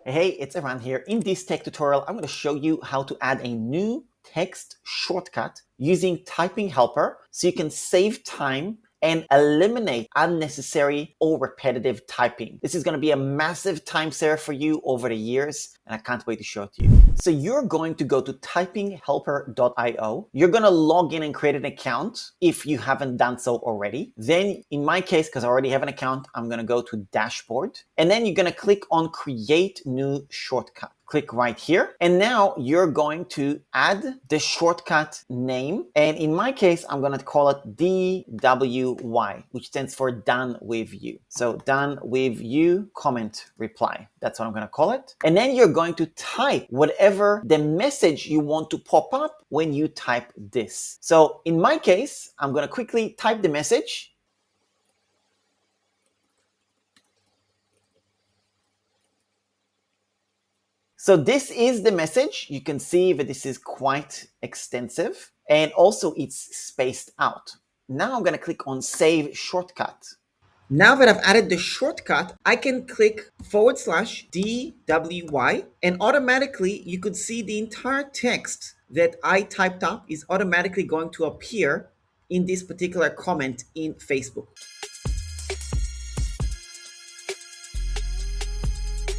Hey, it's Eran here. In this tech tutorial, I'm going to show you how to add a new text shortcut using TypingHelper so you can save time and eliminate unnecessary or repetitive typing. This is going to be a massive time saver for you over the years, and I can't wait to show it to you. So you're going to go to typinghelper.io. You're going to log in and create an account if you haven't done so already. Then in my case, because I already have an account, I'm going to go to dashboard, and then you're going to click on create new shortcut. Click right here. And now you're going to add the shortcut name. And in my case, I'm going to call it DWY, which stands for done with you. So done with you, comment, reply. That's what I'm going to call it. And then you're going to type whatever the message you want to pop up when you type this. So in my case, I'm going to quickly type the message. So this is the message. You can see that this is quite extensive and also it's spaced out. Now I'm going to click on Save Shortcut. Now that I've added the shortcut, I can click /DWY and automatically you could see the entire text that I typed up is automatically going to appear in this particular comment in Facebook.